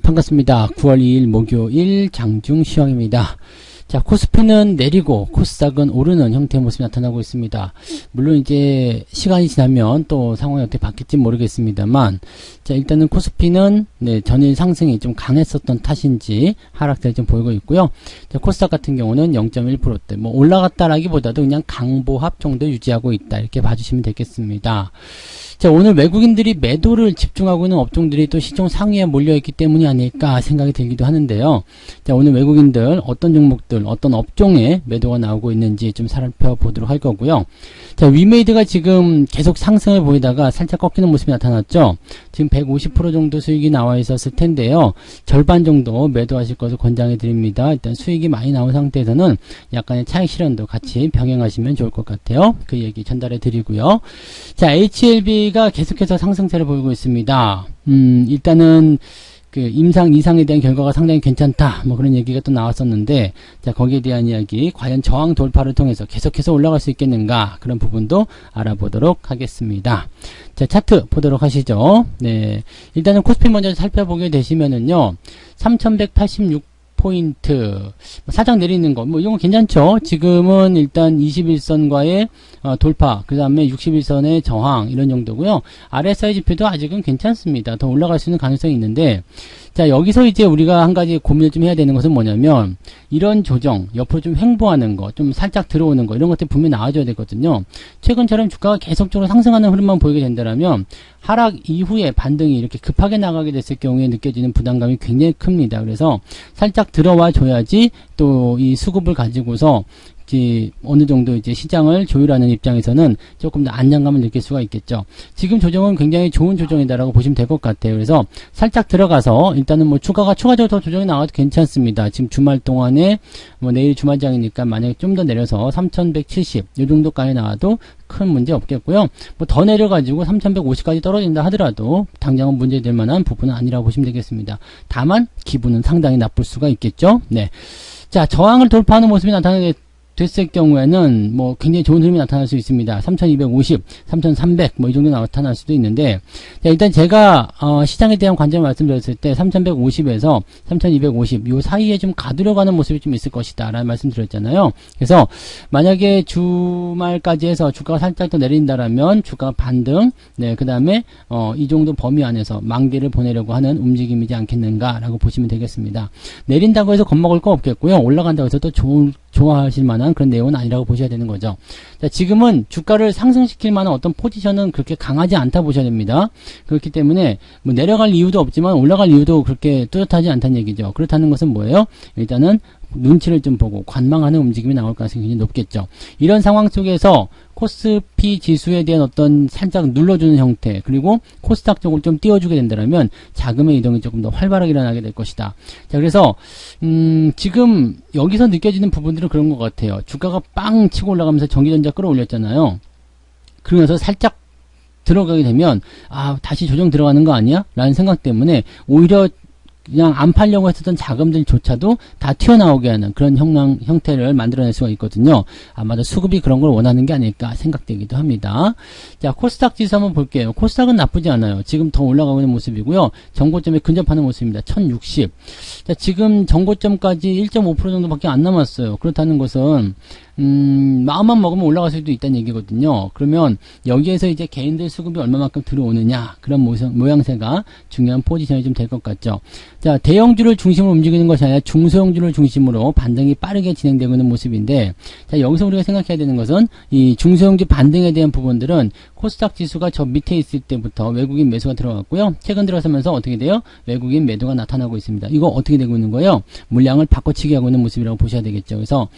반갑습니다. 9월 2일 목요일 장중시황입니다. 자, 코스피는 내리고 코스닥은 오르는 형태의 모습이 나타나고 있습니다. 물론 이제 시간이 지나면 또 상황이 어떻게 바뀔지 모르겠습니다만, 자, 일단은 코스피는 전일 상승이 좀 강했었던 탓인지 하락세를 좀 보이고 있고요. 자, 코스닥 같은 경우는 0.1%대 뭐 올라갔다라기보다도 그냥 강보합 정도 유지하고 있다, 이렇게 봐주시면 되겠습니다. 자, 오늘 외국인들이 매도를 집중하고 있는 업종들이 또 시총 상위에 몰려있기 때문이 아닐까 생각이 들기도 하는데요. 자, 오늘 외국인들 어떤 종목들, 어떤 업종에 매도가 나오고 있는지 좀 살펴보도록 할 거고요. 자, 위메이드가 지금 계속 상승을 보이다가 살짝 꺾이는 모습이 나타났죠. 지금 150% 정도 수익이 나와 있었을 텐데요. 절반 정도 매도하실 것을 권장해 드립니다. 일단 수익이 많이 나온 상태에서는 약간의 차익 실현도 같이 병행하시면 좋을 것 같아요. 그 얘기 전달해 드리고요. 자, HLB가 계속해서 상승세를 보이고 있습니다. 일단은 그 임상 이상에 대한 결과가 상당히 괜찮다, 뭐 그런 얘기가 또 나왔었는데, 자, 거기에 대한 이야기, 과연 저항 돌파를 통해서 계속해서 올라갈 수 있겠는가, 그런 부분도 알아보도록 하겠습니다. 자, 차트 보도록 하시죠. 네, 일단은 코스피 먼저 살펴보게 되시면은요, 3186포인트 살짝 내리는 거, 뭐 이건 괜찮죠. 지금은 일단 21선과의 돌파, 그 다음에 61선의 저항, 이런 정도고요. RSI 지표도 아직은 괜찮습니다. 더 올라갈 수 있는 가능성이 있는데, 자, 여기서 이제 우리가 한 가지 고민을 좀 해야 되는 것은 뭐냐면, 이런 조정, 옆으로 좀 횡보하는 거, 좀 살짝 들어오는 거, 이런 것들 분명히 나와줘야 되거든요. 최근처럼 주가가 계속적으로 상승하는 흐름만 보이게 된다면, 하락 이후에 반등이 이렇게 급하게 나가게 됐을 경우에 느껴지는 부담감이 굉장히 큽니다. 그래서 살짝 들어와 줘야지 또 이 수급을 가지고서 어느 정도 이제 시장을 조율하는 입장에서는 조금 더 안정감을 느낄 수가 있겠죠. 지금 조정은 굉장히 좋은 조정이다라고 보시면 될 것 같아요. 그래서 살짝 들어가서 일단은 뭐 추가적으로 더 조정이 나와도 괜찮습니다. 지금 주말 동안에 뭐 내일 주말장이니까 만약에 좀 더 내려서 3170 이 정도까지 나와도 큰 문제 없겠고요. 뭐 더 내려가지고 3150까지 떨어진다 하더라도 당장은 문제될 만한 부분은 아니라고 보시면 되겠습니다. 다만 기분은 상당히 나쁠 수가 있겠죠. 네. 자, 저항을 돌파하는 모습이 나타나게 됐을 경우에는 뭐 굉장히 좋은 흐름이 나타날 수 있습니다. 3250, 3300 뭐 이 정도 나타날 수도 있는데, 자, 일단 제가 시장에 대한 관점을 말씀드렸을 때 3150에서 3250 요 사이에 좀 가두려가는 모습이 좀 있을 것이다 라는 말씀 드렸잖아요. 그래서 만약에 주말까지 해서 주가가 살짝 더 내린다라면 주가가 반등, 네, 그 다음에 이 정도 범위 안에서 망대를 보내려고 하는 움직임이지 않겠는가 라고 보시면 되겠습니다. 내린다고 해서 겁먹을 거 없겠고요. 올라간다고 해서 또 좋아하실 만한 그런 내용은 아니라고 보셔야 되는 거죠. 자, 지금은 주가를 상승시킬 만한 어떤 포지션은 그렇게 강하지 않다 보셔야 됩니다. 그렇기 때문에 뭐 내려갈 이유도 없지만 올라갈 이유도 그렇게 뚜렷하지 않다는 얘기죠. 그렇다는 것은 뭐예요? 일단은 눈치를 좀 보고 관망하는 움직임이 나올 가능성이 굉장히 높겠죠. 이런 상황 속에서 코스피 지수에 대한 어떤 살짝 눌러주는 형태, 그리고 코스닥 쪽을 좀 띄워주게 된다면 자금의 이동이 조금 더 활발하게 일어나게 될 것이다. 자, 그래서 지금 여기서 느껴지는 부분들은 그런 것 같아요. 주가가 빵 치고 올라가면서 전기전자 끌어올렸잖아요. 그러면서 살짝 들어가게 되면 다시 조정 들어가는 거 아니야? 라는 생각 때문에 오히려 그냥 안 팔려고 했었던 자금들조차도 다 튀어나오게 하는 그런 형태를 만들어낼 수가 있거든요. 아마도 수급이 그런 걸 원하는 게 아닐까 생각되기도 합니다. 자, 코스닥 지수 한번 볼게요. 코스닥은 나쁘지 않아요. 지금 더 올라가고 있는 모습이고요. 정고점에 근접하는 모습입니다. 1060. 자, 지금 정고점까지 1.5% 정도밖에 안 남았어요. 그렇다는 것은 마음만 먹으면 올라갈 수도 있다는 얘기거든요. 그러면 여기에서 이제 개인들 수급이 얼마만큼 들어오느냐, 그런 모양새가 중요한 포지션이 좀 될 것 같죠. 자, 대형주를 중심으로 움직이는 것이 아니라 중소형주를 중심으로 반등이 빠르게 진행되고 있는 모습인데, 자, 여기서 우리가 생각해야 되는 것은 이 중소형주 반등에 대한 부분들은 코스닥 지수가 저 밑에 있을 때부터 외국인 매수가 들어갔고요. 최근 들어서면서 어떻게 돼요? 외국인 매도가 나타나고 있습니다. 이거 어떻게 되고 있는 거예요? 물량을 바꿔치기 하고 있는 모습이라고 보셔야 되겠죠. 그래서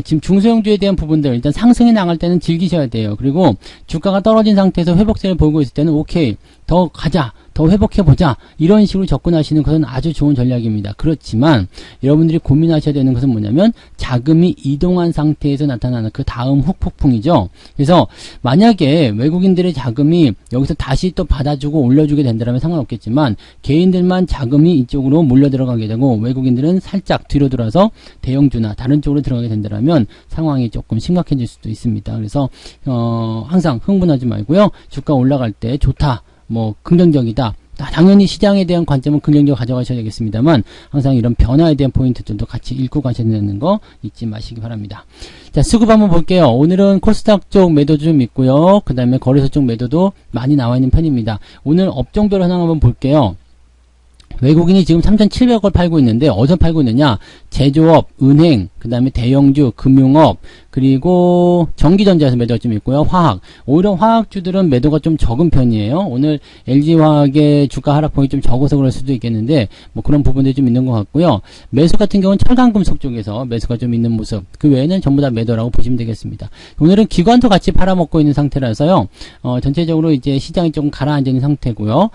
지금 중소형주에 대한 부분들 일단 상승이 나갈 때는 즐기셔야 돼요. 그리고 주가가 떨어진 상태에서 회복세를 보이고 있을 때는 오케이, 더 가자, 더 회복해보자, 이런 식으로 접근하시는 것은 아주 좋은 전략입니다. 그렇지만 여러분들이 고민하셔야 되는 것은 뭐냐면 자금이 이동한 상태에서 나타나는 그 다음 훅폭풍이죠. 그래서 만약에 외국인들의 자금이 여기서 다시 또 받아주고 올려주게 된다면 상관없겠지만, 개인들만 자금이 이쪽으로 몰려 들어가게 되고 외국인들은 살짝 뒤로 돌아서 대형주나 다른 쪽으로 들어가게 된다면 상황이 조금 심각해질 수도 있습니다. 그래서 항상 흥분하지 말고요. 주가 올라갈 때 좋다, 뭐 긍정적이다, 당연히 시장에 대한 관점은 긍정적으로 가져가셔야 되겠습니다만 항상 이런 변화에 대한 포인트들도 같이 읽고 가셔야 되는 거 잊지 마시기 바랍니다. 자, 수급 한번 볼게요. 오늘은 코스닥 쪽 매도도 좀 있고요. 그 다음에 거래소 쪽 매도도 많이 나와 있는 편입니다. 오늘 업종별 현황 한번 볼게요. 외국인이 지금 3,700원 팔고 있는데 어디서 팔고 있느냐? 제조업, 은행, 그 다음에 대형주, 금융업, 그리고 전기전자에서 매도가 좀 있고요. 화학. 오히려 화학주들은 매도가 좀 적은 편이에요. 오늘 LG화학의 주가 하락폭이 좀 적어서 그럴 수도 있겠는데 뭐 그런 부분들이 좀 있는 것 같고요. 매수 같은 경우는 철강금속 쪽에서 매수가 좀 있는 모습. 그 외에는 전부 다 매도라고 보시면 되겠습니다. 오늘은 기관도 같이 팔아먹고 있는 상태라서요. 전체적으로 이제 시장이 조금 가라앉아 있는 상태고요.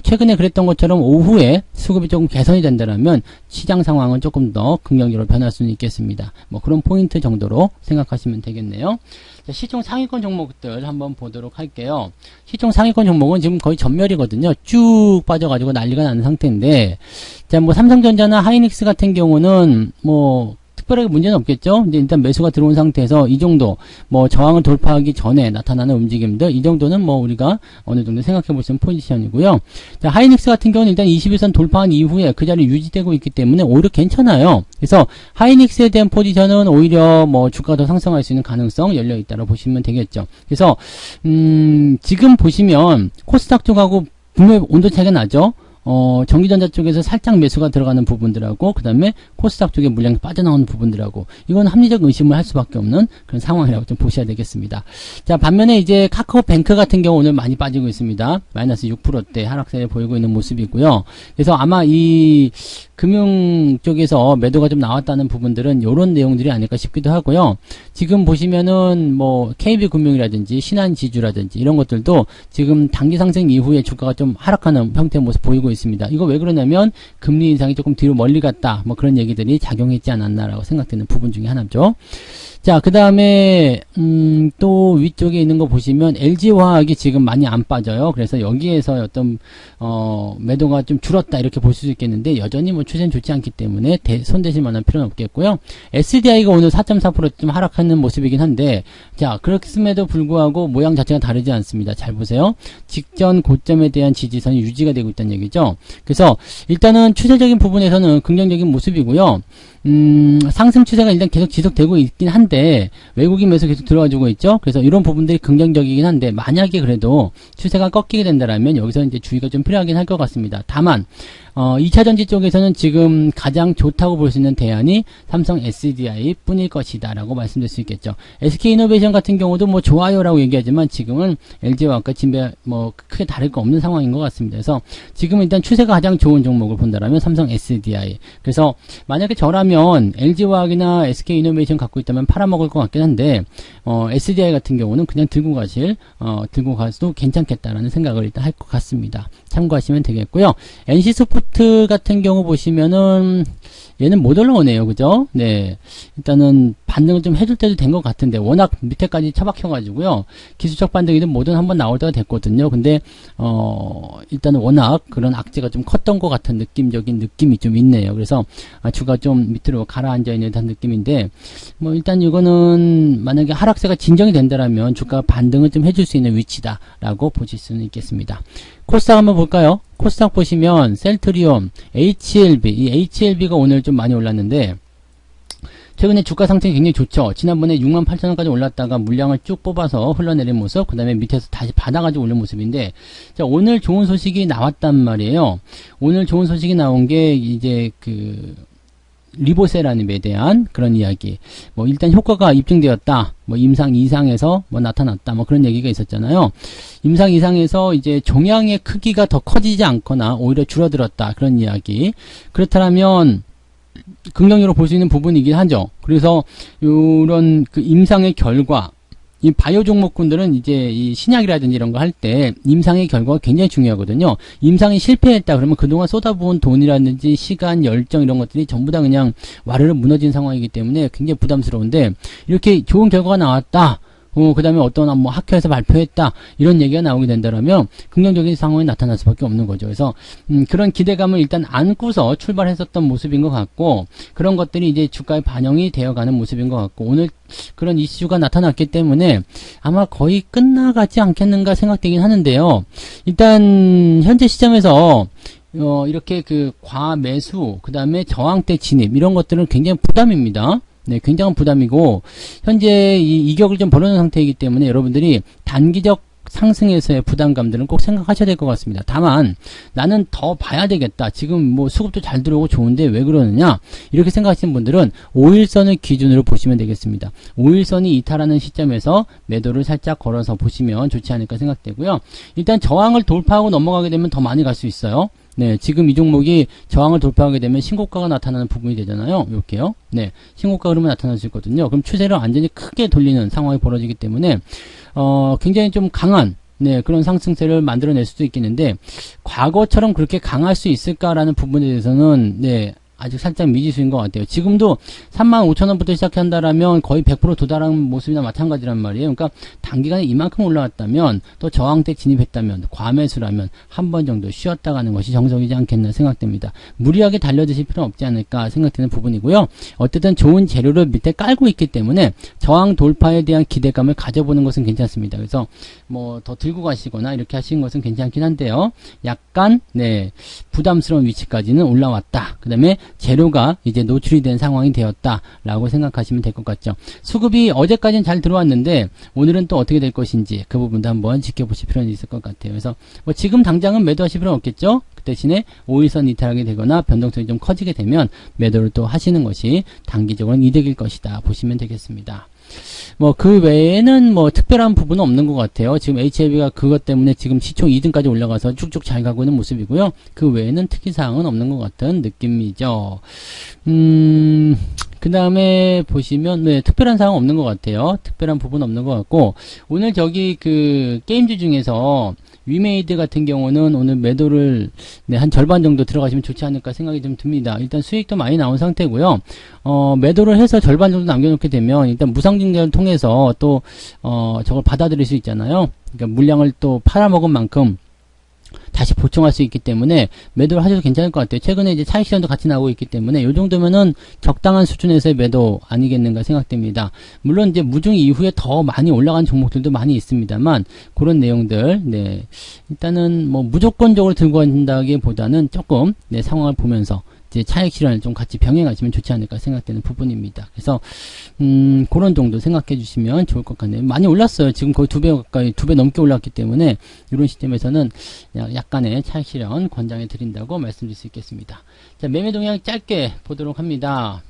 최근에 그랬던 것처럼 오후에 수급이 조금 개선이 된다면 시장 상황은 조금 더 긍정적으로 변할 수는 있겠습니다. 뭐 그런 포인트 정도로 생각하시면 되겠네요. 자, 시총 상위권 종목들 한번 보도록 할게요. 시총 상위권 종목은 지금 거의 전멸이거든요. 쭉 빠져가지고 난리가 나는 상태인데, 자, 뭐 삼성전자나 하이닉스 같은 경우는 뭐 특별하게 문제는 없겠죠. 이제 일단 매수가 들어온 상태에서 이 정도 뭐 저항을 돌파하기 전에 나타나는 움직임들, 이 정도는 뭐 우리가 어느 정도 생각해 볼 수 있는 포지션이고요. 자, 하이닉스 같은 경우는 일단 21선 돌파한 이후에 그 자리 유지되고 있기 때문에 오히려 괜찮아요. 그래서 하이닉스에 대한 포지션은 오히려 뭐 주가가 더 상승할 수 있는 가능성 열려 있다고 보시면 되겠죠. 그래서 지금 보시면 코스닥 쪽하고 분명히 온도 차이가 나죠. 전기전자 쪽에서 살짝 매수가 들어가는 부분들하고 그 다음에 코스닥 쪽에 물량이 빠져나오는 부분들하고 이건 합리적 의심을 할 수밖에 없는 그런 상황이라고 좀 보셔야 되겠습니다. 자, 반면에 이제 카카오뱅크 같은 경우 오늘 많이 빠지고 있습니다. 마이너스 6%대 하락세를 보이고 있는 모습이고요. 그래서 아마 이 금융 쪽에서 매도가 좀 나왔다는 부분들은 이런 내용들이 아닐까 싶기도 하고요. 지금 보시면은 뭐 KB금융이라든지 신한지주라든지 이런 것들도 지금 단기 상승 이후에 주가가 좀 하락하는 형태의 모습 보이고 있습니다. 이거 왜 그러냐면 금리 인상이 조금 뒤로 멀리 갔다 뭐 그런 얘기들이 작용했지 않았나라고 생각되는 부분 중에 하나죠. 자, 그 다음에 또 위쪽에 있는 거 보시면 LG화학이 지금 많이 안 빠져요. 그래서 여기에서 어떤 매도가 좀 줄었다 이렇게 볼 수 있겠는데 여전히 뭐 추세는 좋지 않기 때문에 손대실 만한 필요는 없겠고요. SDI가 오늘 4.4% 좀 하락하는 모습이긴 한데, 자, 그렇음에도 불구하고 모양 자체가 다르지 않습니다. 잘 보세요. 직전 고점에 대한 지지선이 유지가 되고 있다는 얘기죠. 그래서 일단은 추세적인 부분에서는 긍정적인 모습이고요. 상승 추세가 일단 계속 지속되고 있긴 한데 외국인 매수 계속 들어와주고 있죠. 그래서 이런 부분들이 긍정적이긴 한데 만약에 그래도 추세가 꺾이게 된다라면 여기서 이제 주의가 좀 필요하긴 할 것 같습니다. 다만 2차전지 쪽에서는 지금 가장 좋다고 볼 수 있는 대안이 삼성 SDI 뿐일 것이다 라고 말씀드릴 수 있겠죠. SK이노베이션 같은 경우도 뭐 좋아요라고 얘기하지만 지금은 LG화학과 진배 뭐 크게 다를 거 없는 상황인 것 같습니다. 그래서 지금 일단 추세가 가장 좋은 종목을 본다라면 삼성 SDI. 그래서 만약에 저라면 LG화학이나 SK이노베이션 갖고 있다면 팔아먹을 것 같긴 한데 SDI 같은 경우는 그냥 들고 가도 괜찮겠다라는 생각을 일단 할 것 같습니다. 참고하시면 되겠고요. NC소프트 같은 경우 보시면은 얘는 못 올라오네요. 그죠? 네. 일단은 반등을 좀 해줄 때도 된 것 같은데 워낙 밑에까지 처박혀가지고요. 기술적 반등이든 뭐든 한번 나올 때가 됐거든요. 근데 일단은 워낙 그런 악재가 좀 컸던 것 같은 느낌적인 느낌이 좀 있네요. 그래서 주가 좀 밑으로 가라앉아 있는 듯한 느낌인데 뭐 일단 이거는 만약에 하락세가 진정이 된다라면 주가 반등을 좀 해줄 수 있는 위치다라고 보실 수는 있겠습니다. 코스닥 한번 볼까요? 코스닥 보시면 셀트리온, HLB, 이 HLB가 오늘 좀 많이 올랐는데 최근에 주가 상승이 굉장히 좋죠. 지난번에 68,000원까지 올랐다가 물량을 쭉 뽑아서 흘러내린 모습, 그 다음에 밑에서 다시 받아가지고 올린 모습인데, 자, 오늘 좋은 소식이 나왔단 말이에요. 오늘 좋은 소식이 나온 게 이제 리보세라님에 대한 그런 이야기. 뭐 일단 효과가 입증되었다. 뭐 임상 이상에서 뭐 나타났다. 뭐 그런 얘기가 있었잖아요. 임상 이상에서 이제 종양의 크기가 더 커지지 않거나 오히려 줄어들었다. 그런 이야기. 그렇다면 긍정적으로 볼 수 있는 부분이긴 하죠. 그래서 요런 그 임상의 결과, 이 바이오 종목군들은 이제 이 신약이라든지 이런 거 할 때 임상의 결과가 굉장히 중요하거든요. 임상이 실패했다 그러면 그동안 쏟아부은 돈이라든지 시간, 열정 이런 것들이 전부 다 그냥 와르르 무너진 상황이기 때문에 굉장히 부담스러운데 이렇게 좋은 결과가 나왔다. 그 다음에 어떤 뭐 학회에서 발표했다 이런 얘기가 나오게 된다면 긍정적인 상황이 나타날 수밖에 없는 거죠. 그래서 그런 기대감을 일단 안고서 출발했었던 모습인 것 같고, 그런 것들이 이제 주가에 반영이 되어가는 모습인 것 같고, 오늘 그런 이슈가 나타났기 때문에 아마 거의 끝나가지 않겠는가 생각되긴 하는데요. 일단 현재 시점에서 이렇게 그 과매수, 그 다음에 저항대 진입 이런 것들은 굉장히 부담입니다. 네, 굉장한 부담이고, 현재 이격을 좀 벌어놓은 상태이기 때문에 여러분들이 단기적 상승에서의 부담감들은 꼭 생각하셔야 될 것 같습니다. 다만 나는 더 봐야 되겠다, 지금 뭐 수급도 잘 들어오고 좋은데 왜 그러느냐, 이렇게 생각하시는 분들은 5일선을 기준으로 보시면 되겠습니다. 5일선이 이탈하는 시점에서 매도를 살짝 걸어서 보시면 좋지 않을까 생각되고요. 일단 저항을 돌파하고 넘어가게 되면 더 많이 갈 수 있어요. 네, 지금 이 종목이 저항을 돌파하게 되면 신고가가 나타나는 부분이 되잖아요. 이렇게요. 네, 신고가 흐름이 나타날 수 있거든요. 그럼 추세를 완전히 크게 돌리는 상황이 벌어지기 때문에 굉장히 좀 강한, 네, 그런 상승세를 만들어낼 수도 있겠는데, 과거처럼 그렇게 강할 수 있을까라는 부분에 대해서는 네, 아직 살짝 미지수인 것 같아요. 지금도 35,000원부터 시작한다라면 거의 100% 도달하는 모습이나 마찬가지란 말이에요. 그러니까 단기간에 이만큼 올라왔다면, 또 저항대 진입했다면, 과매수라면 한 번 정도 쉬었다 가는 것이 정석이지 않겠나 생각됩니다. 무리하게 달려드실 필요는 없지 않을까 생각되는 부분이고요. 어쨌든 좋은 재료를 밑에 깔고 있기 때문에 저항 돌파에 대한 기대감을 가져보는 것은 괜찮습니다. 그래서 뭐 더 들고 가시거나 이렇게 하시는 것은 괜찮긴 한데요. 약간 네, 부담스러운 위치까지는 올라왔다. 그 다음에 재료가 이제 노출이 된 상황이 되었다라고 생각하시면 될 것 같죠. 수급이 어제까지는 잘 들어왔는데 오늘은 또 어떻게 될 것인지 그 부분도 한번 지켜보실 필요는 있을 것 같아요. 그래서 뭐 지금 당장은 매도하실 필요는 없겠죠. 그 대신에 5일선 이탈하게 되거나 변동성이 좀 커지게 되면 매도를 또 하시는 것이 단기적으로는 이득일 것이다 보시면 되겠습니다. 뭐 그 외에는 뭐 특별한 부분은 없는 것 같아요. 지금 HLB가 그것 때문에 지금 시총 2등까지 올라가서 쭉쭉 잘 가고 있는 모습이고요. 그 외에는 특이사항은 없는 것 같은 느낌이죠. 그 다음에 보시면 네, 특별한 사항은 없는 것 같아요. 특별한 부분은 없는 것 같고, 오늘 저기 그 게임주 중에서 위메이드 같은 경우는 오늘 매도를 네, 한 절반 정도 들어가시면 좋지 않을까 생각이 좀 듭니다. 일단 수익도 많이 나온 상태고요. 매도를 해서 절반 정도 남겨놓게 되면 일단 무상증자를 통해서 또 저걸 받아들일 수 있잖아요. 그러니까 물량을 또 팔아먹은 만큼 다시 보충할 수 있기 때문에 매도를 하셔도 괜찮을 것 같아요. 최근에 이제 차익 실현도 같이 나오고 있기 때문에 이 정도면은 적당한 수준에서의 매도 아니겠는가 생각됩니다. 물론 이제 무중 이후에 더 많이 올라간 종목들도 많이 있습니다만, 그런 내용들 네, 일단은 뭐 무조건적으로 들고 간다기보다는 조금 네, 상황을 보면서 이제 차익 실현을 좀 같이 병행하시면 좋지 않을까 생각되는 부분입니다. 그래서 그런 정도 생각해 주시면 좋을 것 같네요. 많이 올랐어요. 지금 거의 2배 가까이, 2배 넘게 올랐기 때문에 이런 시점에서는 약간의 차익 실현 권장해 드린다고 말씀드릴 수 있겠습니다. 자, 매매 동향 짧게 보도록 합니다.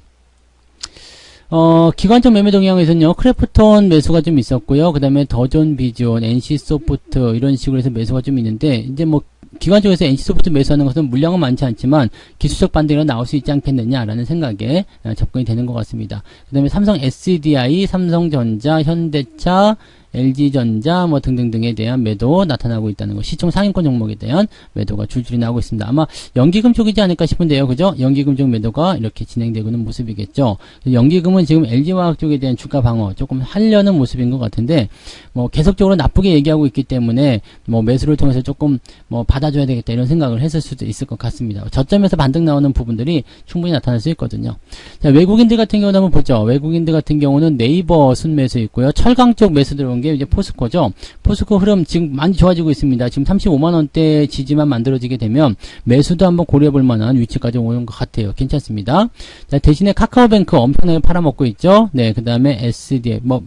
기관적 매매 동향에서는요, 크래프톤 매수가 좀 있었고요. 그 다음에 더존 비전, NC소프트 이런 식으로 해서 매수가 좀 있는데, 이제 뭐 기관적에서 NC소프트 매수하는 것은 물량은 많지 않지만 기술적 반등이 나올 수 있지 않겠느냐라는 생각에 접근이 되는 것 같습니다. 그 다음에 삼성 SDI, 삼성전자, 현대차, LG전자 뭐 등등등에 대한 매도 나타나고 있다는 거, 시총 상위권 종목에 대한 매도가 줄줄이 나오고 있습니다. 아마 연기금 쪽이지 않을까 싶은데요, 그죠? 연기금 쪽 매도가 이렇게 진행되고 있는 모습이겠죠. 연기금은 지금 LG화학 쪽에 대한 주가 방어 조금 하려는 모습인 것 같은데, 뭐 계속적으로 나쁘게 얘기하고 있기 때문에 뭐 매수를 통해서 조금 뭐 받아줘야 되겠다 이런 생각을 했을 수도 있을 것 같습니다. 저점에서 반등 나오는 부분들이 충분히 나타날 수 있거든요. 자, 외국인들 같은 경우는 한번 보죠. 외국인들 같은 경우는 네이버 순매수 있고요. 철강 쪽 매수 들어온 게 이제 포스코죠. 포스코 흐름 지금 많이 좋아지고 있습니다. 지금 35만원대 지지만 만들어지게 되면 매수도 한번 고려해볼 만한 위치까지 오는 것 같아요. 괜찮습니다. 자, 대신에 카카오뱅크 엄청나게 팔아먹고 있죠. 네, 그 다음에 SDI 뭐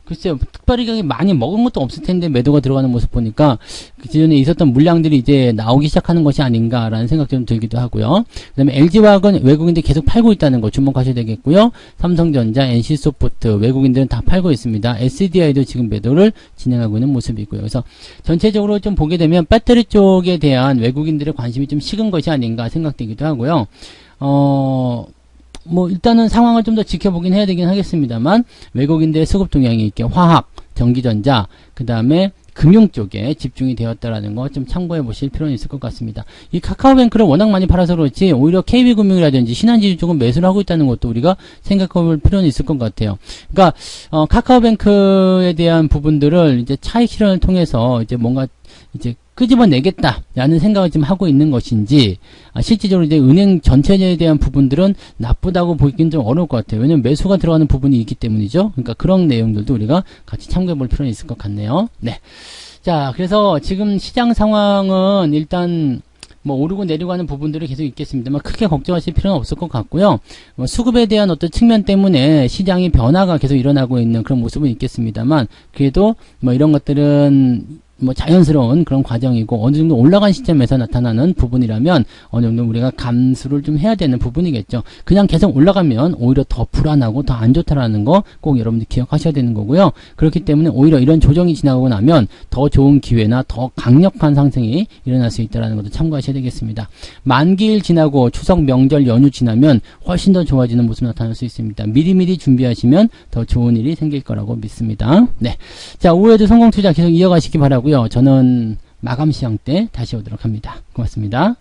글쎄요, 특별히 많이 먹은 것도 없을 텐데 매도가 들어가는 모습 보니까 그 기존에 있었던 물량들이 이제 나오기 시작하는 것이 아닌가라는 생각 좀 들기도 하고요. 그 다음에 LG화학은 외국인들이 계속 팔고 있다는 거 주목하셔야 되겠고요. 삼성전자, NC소프트 외국인들은 다 팔고 있습니다. SDI도 지금 매도를 진행하고 있는 모습이고요. 그래서 전체적으로 좀 보게 되면 배터리 쪽에 대한 외국인들의 관심이 좀 식은 것이 아닌가 생각되기도 하고요. 뭐 일단은 상황을 좀 더 지켜보긴 해야 되긴 하겠습니다만, 외국인들의 수급 동향이 있게 화학, 전기전자, 그 다음에 금융 쪽에 집중이 되었다라는 거 좀 참고해 보실 필요는 있을 것 같습니다. 이 카카오뱅크를 워낙 많이 팔아서 그렇지 오히려 KB금융이라든지 신한지주 쪽은 매수를 하고 있다는 것도 우리가 생각해 볼 필요는 있을 것 같아요. 그러니까 카카오뱅크에 대한 부분들을 이제 차익 실현을 통해서 이제 뭔가 이제 끄집어내겠다라는 생각을 지금 하고 있는 것인지, 실질적으로 이제 은행 전체에 대한 부분들은 나쁘다고 보기는 좀 어려울 것 같아요. 왜냐면 매수가 들어가는 부분이 있기 때문이죠. 그러니까 그런 내용들도 우리가 같이 참고해 볼 필요는 있을 것 같네요. 네. 자, 그래서 지금 시장 상황은 일단 뭐 오르고 내리고 하는 부분들이 계속 있겠습니다만 크게 걱정하실 필요는 없을 것 같고요. 수급에 대한 어떤 측면 때문에 시장의 변화가 계속 일어나고 있는 그런 모습은 있겠습니다만 그래도 뭐 이런 것들은 뭐 자연스러운 그런 과정이고 어느 정도 올라간 시점에서 나타나는 부분이라면 어느 정도 우리가 감수를 좀 해야 되는 부분이겠죠. 그냥 계속 올라가면 오히려 더 불안하고 더 안 좋다라는 거 꼭 여러분들 기억하셔야 되는 거고요. 그렇기 때문에 오히려 이런 조정이 지나가고 나면 더 좋은 기회나 더 강력한 상승이 일어날 수 있다는 것도 참고하셔야 되겠습니다. 만기일 지나고 추석 명절 연휴 지나면 훨씬 더 좋아지는 모습 나타날 수 있습니다. 미리미리 준비하시면 더 좋은 일이 생길 거라고 믿습니다. 네. 자, 오후에도 성공 투자 계속 이어가시기 바라고요. 저는 마감 시황 때 다시 오도록 합니다. 고맙습니다.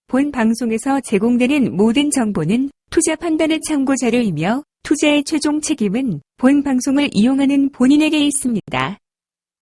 본 방송에서 제공되는 모든 정보는 투자 판단의 참고 자료이며 투자의 최종 책임은 본 방송을 이용하는 본인에게 있습니다.